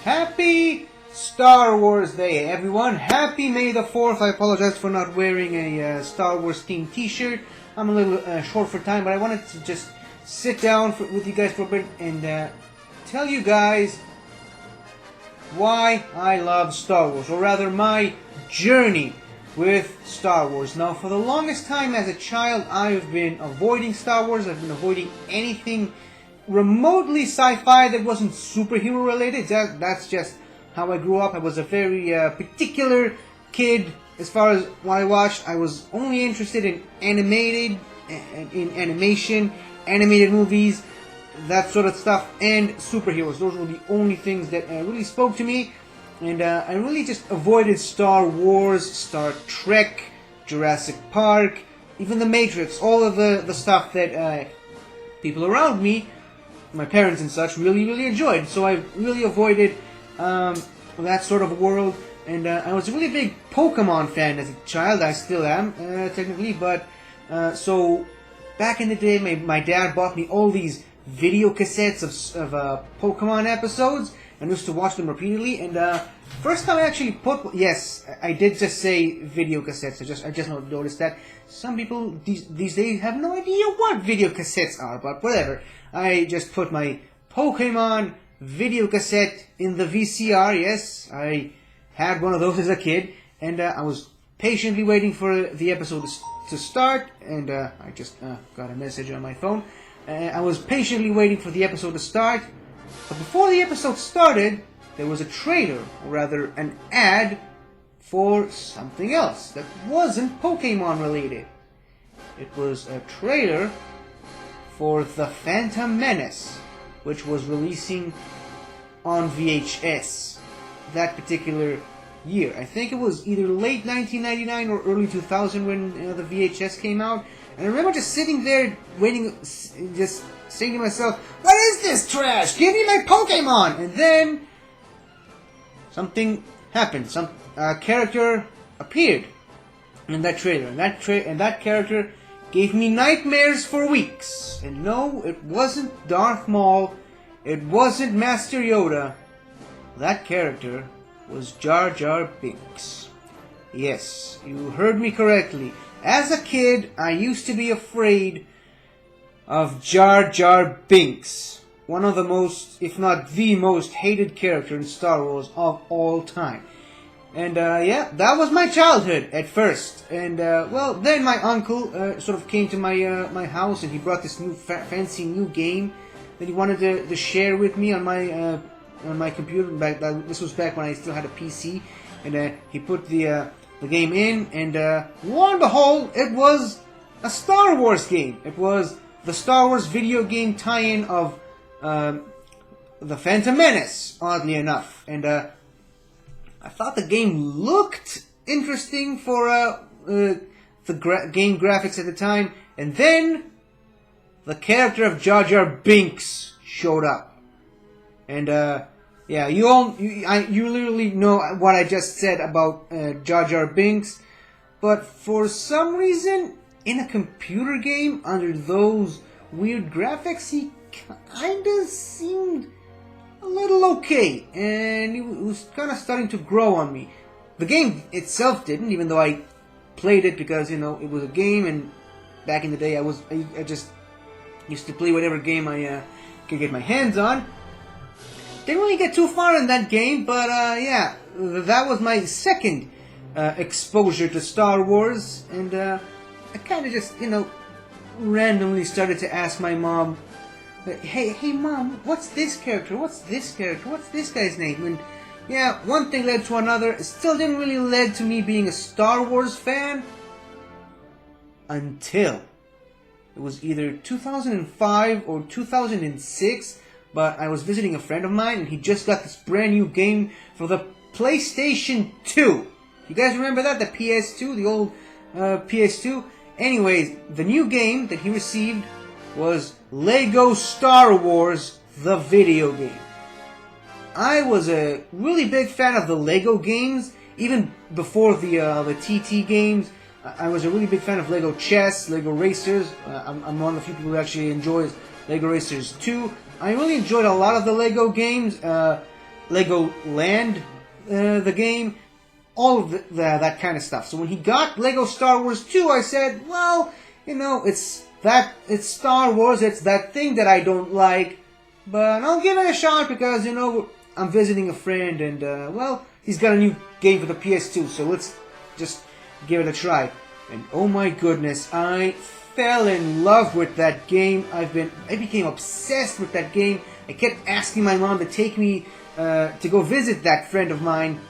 Happy Star Wars Day, everyone. Happy May the 4th. I apologize for not wearing a Star Wars themed t-shirt. I'm a little short for time, but I wanted to just sit down with you guys for a bit and tell you guys why I love Star Wars, or rather my journey with Star Wars. Now, for the longest time as a child, I've been avoiding Star Wars. I've been avoiding anything remotely sci-fi that wasn't superhero related. That's just how I grew up. I was a very particular kid as far as what I watched. I was only interested in animation, animated movies, that sort of stuff, and superheroes. Those were the only things that really spoke to me. And I really just avoided Star Wars, Star Trek, Jurassic Park, even The Matrix, all of the stuff that people around me, my parents and such, really enjoyed. So I really avoided that sort of world. And I was a really big Pokemon fan as a child. I still am, technically. But so back in the day, my dad bought me all these video cassettes of Pokemon episodes, and used to watch them repeatedly. And first time I actually yes, I did just say video cassettes. I just noticed that some people these days have no idea what video cassettes are, but whatever. I just put my Pokemon video cassette in the VCR. Yes, I had one of those as a kid, and I was patiently waiting for the episode to start. And I just got a message on my phone. I was patiently waiting for the episode to start. But before the episode started, there was a trailer, or rather an ad, for something else that wasn't Pokemon related. It was a trailer for the Phantom Menace, which was releasing on VHS that particular year. I think it was either late 1999 or early 2000 when the VHS came out. And I remember just sitting there waiting, just saying to myself, "What is this trash? Give me my Pokemon!" And then something happened. Some character appeared in that trailer, and that character gave me nightmares for weeks. And no, it wasn't Darth Maul. It wasn't Master Yoda. That character was Jar Jar Binks. Yes, you heard me correctly. As a kid, I used to be afraid of Jar Jar Binks, one of the most, if not the most, hated character in Star Wars of all time. And yeah, that was my childhood at first. And well, then my uncle sort of came to my house, and he brought this new fancy new game that he wanted to share with me on my computer. This was back when I still had a PC, and he put the game in, and lo and behold, it was a Star Wars game. It was the Star Wars video game tie-in of the Phantom Menace, oddly enough. And I thought the game looked interesting for the game graphics at the time. And then the character of Jar Jar Binks showed up. And yeah, you literally know what I just said about Jar Jar Binks. But for some reason, in a computer game under those weird graphics, he kinda seemed a little okay, and it was kind of starting to grow on me. The game itself didn't, even though I played it because, you know, it was a game, and back in the day I just used to play whatever game I could get my hands on. Didn't really get too far in that game, but yeah, that was my second exposure to Star Wars, and I kind of just, you know, randomly started to ask my mom, hey mom, what's this character? What's this character? What's this guy's name? And yeah, one thing led to another. It still didn't really lead to me being a Star Wars fan until it was either 2005 or 2006, but I was visiting a friend of mine, and he just got this brand new game for the PlayStation 2. You guys remember that? The PS2, the old PS2? Anyways, the new game that he received was Lego Star Wars, the video game. I was a really big fan of the Lego games, even before the TT games. I was a really big fan of Lego Chess, Lego Racers. I'm one of the few people who actually enjoys Lego Racers 2. I really enjoyed a lot of the Lego games. Lego Land, the game, all of that kind of stuff. So when he got Lego Star Wars 2, I said, well, you know, it's Star Wars, it's that thing that I don't like, but I'll give it a shot because, you know, I'm visiting a friend and, well, he's got a new game for the PS2, so let's just give it a try. And oh my goodness, I fell in love with that game. I became obsessed with that game. I kept asking my mom to take me to go visit that friend of mine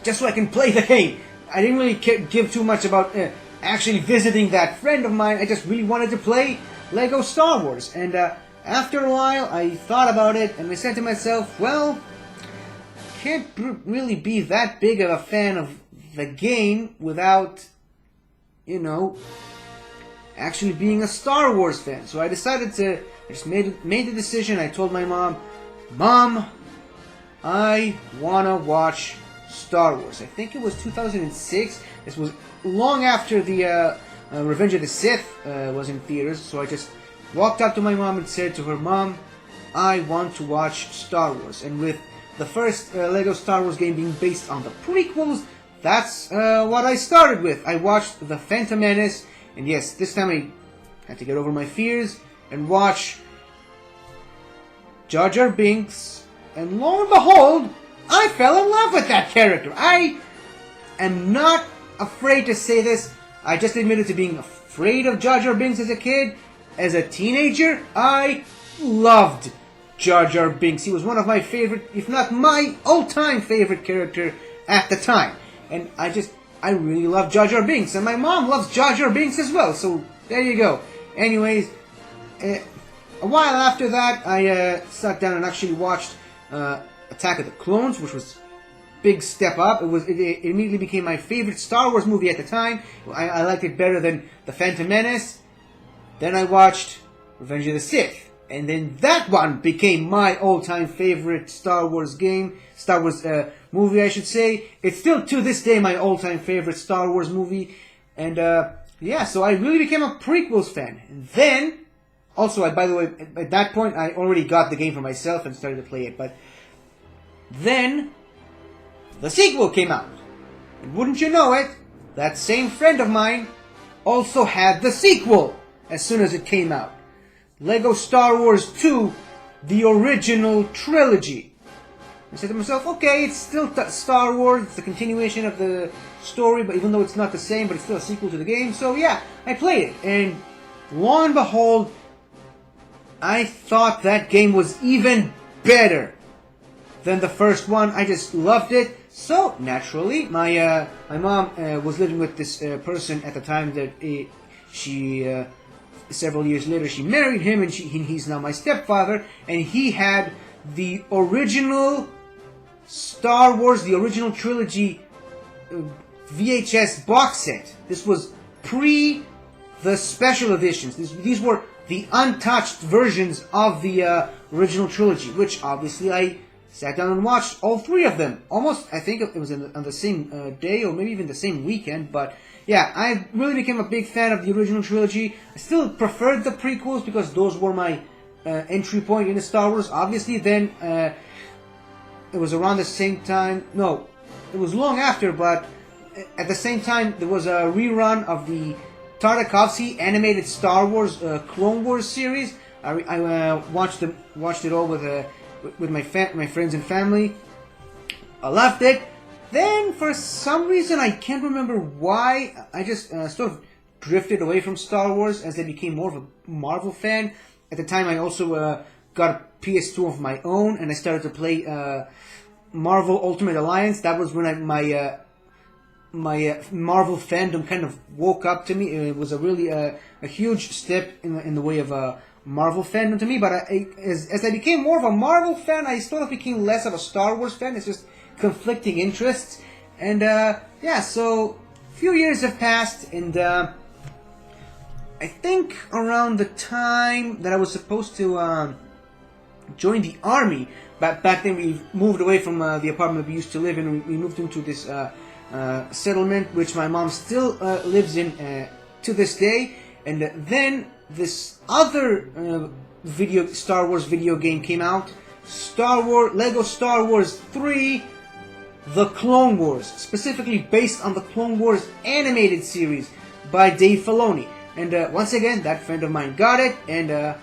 just so I can play the game. I didn't really give too much about actually visiting that friend of mine. I just really wanted to play Lego Star Wars. And after a while, I thought about it and I said to myself, well, can't really be that big of a fan of the game without, you know, actually being a Star Wars fan. So I decided to, I just made the decision. I told my mom, Mom, I wanna watch Star Wars. I think it was 2006. This was long after the Revenge of the Sith was in theaters. So I just walked up to my mom and said to her, Mom, I want to watch Star Wars. And with the first Lego Star Wars game being based on the prequels, that's what I started with. I watched the Phantom Menace, and yes, this time I had to get over my fears and watch Jar Jar Binks, and lo and behold, I fell in love with that character. I am not afraid to say this. I just admitted to being afraid of Jar Jar Binks as a kid. As a teenager, I loved Jar Jar Binks. He was one of my favorite, if not my all-time favorite character at the time. And I really love Jar Jar Binks. And my mom loves Jar Jar Binks as well. So, there you go. Anyways, a while after that, I sat down and actually watched Attack of the Clones, which was a big step up. It immediately became my favorite Star Wars movie at the time. I liked it better than The Phantom Menace. Then I watched Revenge of the Sith. And then that one became my all-time favorite Star Wars movie, I should say. It's still, to this day, my all-time favorite Star Wars movie. And, yeah, so I really became a prequels fan. And then, also, by the way, at that point, I already got the game for myself and started to play it. But then, the sequel came out. And wouldn't you know it, that same friend of mine also had the sequel as soon as it came out. Lego Star Wars 2, the original trilogy. I said to myself, okay, it's still Star Wars, it's a continuation of the story, but even though it's not the same, but it's still a sequel to the game. So yeah, I played it, and lo and behold, I thought that game was even better than the first one. I just loved it. So naturally, my mom was living with this person at the time that she. Several years later, she married him, and he's now my stepfather. And he had the original Star Wars, the original trilogy VHS box set. This was pre the special editions. These were the untouched versions of the original trilogy, which obviously I sat down and watched all three of them. Almost, I think it was on the same day, or maybe even the same weekend, but yeah, I really became a big fan of the original trilogy. I still preferred the prequels because those were my entry point into Star Wars. Obviously, then it was around the same time. No, it was long after, but at the same time, there was a rerun of the Tartakovsky animated Star Wars Clone Wars series. I watched it all with my friends and family. I loved it. Then, for some reason, I can't remember why, I just sort of drifted away from Star Wars as I became more of a Marvel fan. At the time, I also got a PS2 of my own, and I started to play Marvel Ultimate Alliance. That was when my Marvel fandom kind of woke up to me. It was a really a huge step in the way of Marvel fandom to me. But as I became more of a Marvel fan, I sort of became less of a Star Wars fan. It's just conflicting interests, and yeah, so a few years have passed, and I think around the time that I was supposed to join the army, back then we moved away from the apartment we used to live in. We moved into this settlement, which my mom still lives in to this day, and then this other Star Wars video game came out, Lego Star Wars 3, The Clone Wars, specifically based on the Clone Wars animated series by Dave Filoni. And once again, that friend of mine got it, and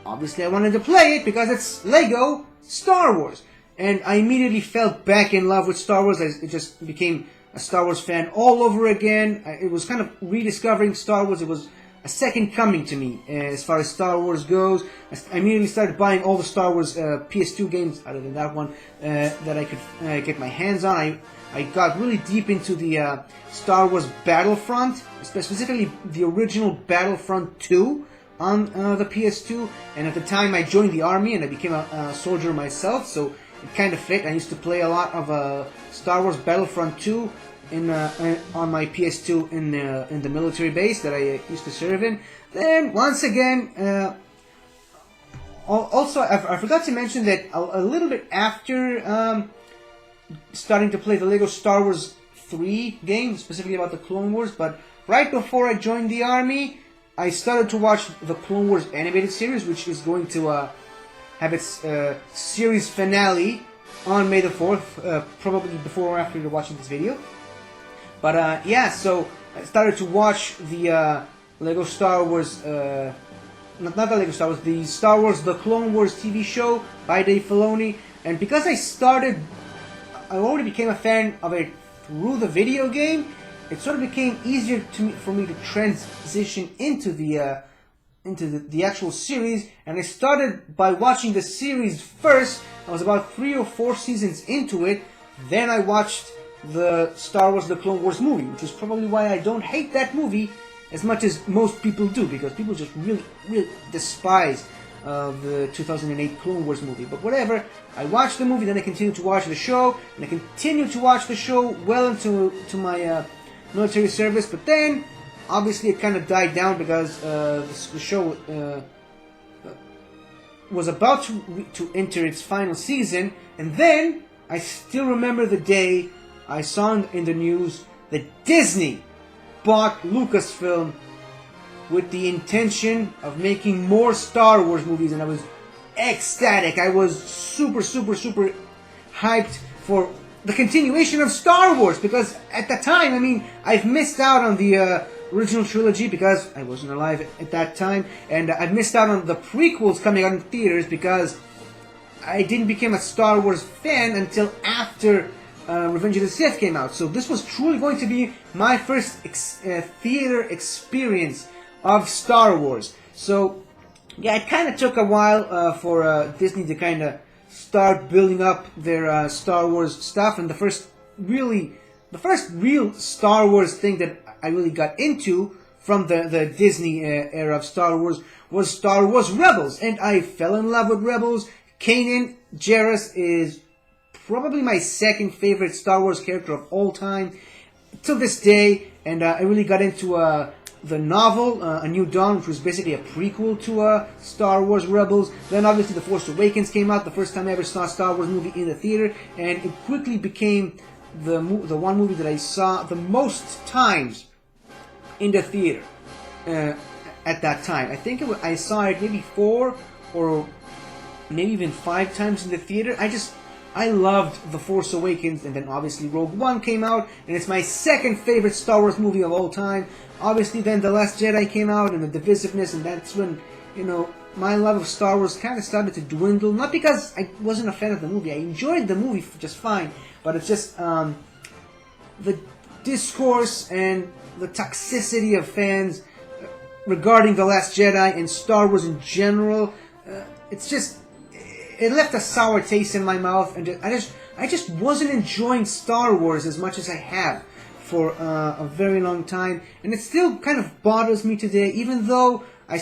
obviously I wanted to play it because it's Lego Star Wars. And I immediately fell back in love with Star Wars. I just became a Star Wars fan all over again. It was kind of rediscovering Star Wars. It was a second coming to me as far as Star Wars goes. I immediately started buying all the Star Wars PS2 games, other than that one, that I could get my hands on. I got really deep into the Star Wars Battlefront, specifically the original Battlefront 2 on the PS2. And at the time I joined the army and I became a soldier myself, so it kind of fit. I used to play a lot of Star Wars Battlefront 2 on my PS2 in the military base that I used to serve in. Then once again, also I forgot to mention that a little bit after starting to play the Lego Star Wars 3 game, specifically about the Clone Wars, but right before I joined the army, I started to watch the Clone Wars animated series, which is going to have its series finale on May the 4th, probably before or after you're watching this video. But yeah, so I started to watch the Lego Star Wars, not the Lego Star Wars, the Star Wars The Clone Wars TV show by Dave Filoni. And because I already became a fan of it through the video game, it sort of became easier for me to transition into the actual series. And I started by watching the series first. I was about 3 or 4 seasons into it. Then I watched the Star Wars The Clone Wars movie, which is probably why I don't hate that movie as much as most people do, because people just really despise the 2008 Clone Wars movie. But whatever, I watched the movie, then I continued to watch the show, and I continued to watch the show well into my military service. But then, obviously, it kind of died down because the show was about to enter its final season. And then, I still remember the day I saw in the news that Disney bought Lucasfilm with the intention of making more Star Wars movies, and I was ecstatic. I was super hyped for the continuation of Star Wars, because at the time, I mean, I've missed out on the original trilogy because I wasn't alive at that time, and I've missed out on the prequels coming out in theaters because I didn't become a Star Wars fan until after Revenge of the Sith came out. So this was truly going to be my first theater experience of Star Wars. So yeah, it kind of took a while for Disney to kind of start building up their Star Wars stuff, and the first real Star Wars thing that I really got into from the Disney era of Star Wars was Star Wars Rebels, and I fell in love with Rebels. Kanan Jarrus is probably my second favorite Star Wars character of all time till this day, and I really got into the novel A New Dawn, which was basically a prequel to Star Wars Rebels. Then obviously The Force Awakens came out, the first time I ever saw a Star Wars movie in the theater, and it quickly became the one movie that I saw the most times in the theater at that time. I think I saw it maybe 4 or maybe even 5 times in the theater. I loved The Force Awakens, and then obviously Rogue One came out, and it's my second favorite Star Wars movie of all time. Obviously then The Last Jedi came out, and the divisiveness, and that's when, you know, my love of Star Wars kind of started to dwindle. Not because I wasn't a fan of the movie, I enjoyed the movie just fine, but it's just the discourse and the toxicity of fans regarding The Last Jedi and Star Wars in general. It left a sour taste in my mouth, and I just wasn't enjoying Star Wars as much as I have for a very long time, and it still kind of bothers me today. Even though I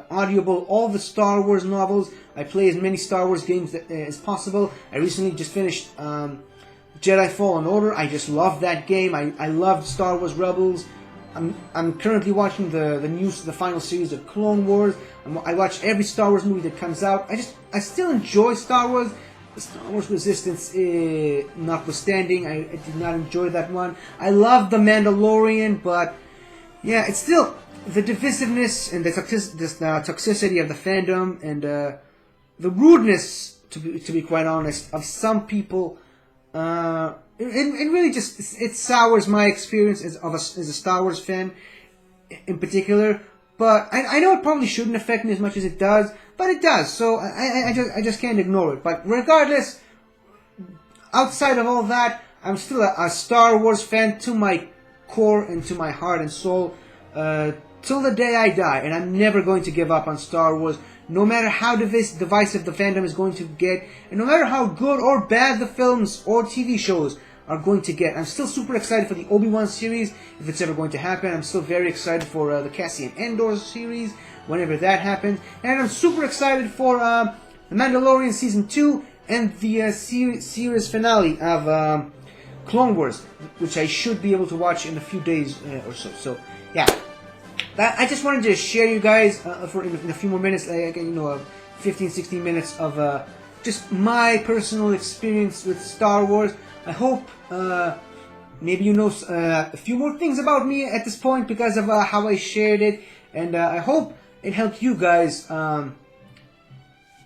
audible all the Star Wars novels, I play as many Star Wars games as possible. I recently just finished Jedi Fallen Order. I just love that game. I loved Star Wars Rebels. I'm currently watching the final series of Clone Wars. I watch every Star Wars movie that comes out. I still enjoy Star Wars. The Star Wars Resistance notwithstanding, I did not enjoy that one. I love The Mandalorian, but yeah, it's still the divisiveness and the toxicity of the fandom, and the rudeness, to be quite honest, of some people. It really just it sours my experience as a Star Wars fan in particular. But I know it probably shouldn't affect me as much as it does, but it does. So I just can't ignore it. But regardless, outside of all that, I'm still a Star Wars fan to my core and to my heart and soul till the day I die. And I'm never going to give up on Star Wars, no matter how divisive the fandom is going to get, and no matter how good or bad the films or TV shows are going to get. I'm still super excited for the Obi-Wan series, if it's ever going to happen. I'm still very excited for the Cassian Andor series, whenever that happens. And I'm super excited for The Mandalorian Season 2 and the series finale of Clone Wars, which I should be able to watch in a few days or so. So, yeah. I just wanted to share you guys for in a few more minutes, 15, 16 minutes of just my personal experience with Star Wars. I hope maybe you know a few more things about me at this point because of how I shared it, and I hope it helped you guys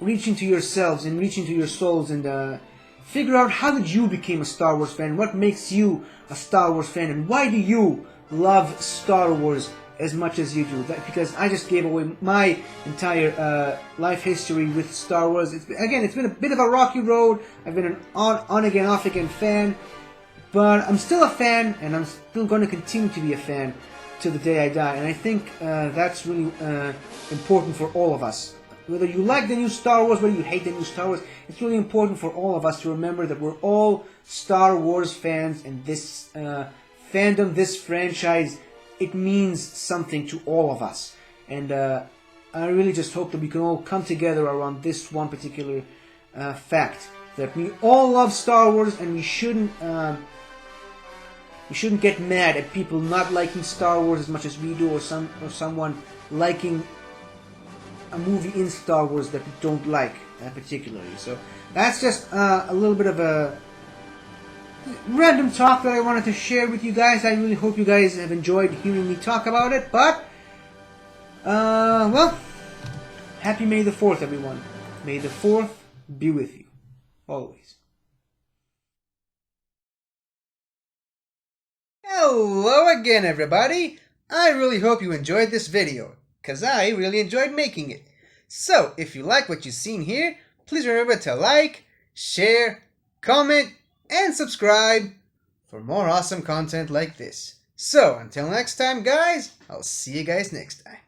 reach into yourselves and reach into your souls and figure out how did you become a Star Wars fan, what makes you a Star Wars fan, and why do you love Star Wars as much as you do. Because I just gave away my entire life history with Star Wars. It's been a bit of a rocky road. I've been an on-again, off-again fan, but I'm still a fan, and I'm still going to continue to be a fan till the day I die. And I think that's really important for all of us. Whether you like the new Star Wars, whether you hate the new Star Wars, it's really important for all of us to remember that we're all Star Wars fans, and this fandom, this franchise, it means something to all of us. And I really just hope that we can all come together around this one particular fact, that we all love Star Wars, and we shouldn't get mad at people not liking Star Wars as much as we do, or someone liking a movie in Star Wars that we don't like particularly. So that's just a little bit of a random talk that I wanted to share with you guys. I really hope you guys have enjoyed hearing me talk about it. But well, happy May the 4th, everyone. May the 4th be with you always. Hello again, everybody. I really hope you enjoyed this video, because I really enjoyed making it. So, if you like what you've seen here, please remember to like, share, comment, and subscribe for more awesome content like this. So, until next time, guys, I'll see you guys next time.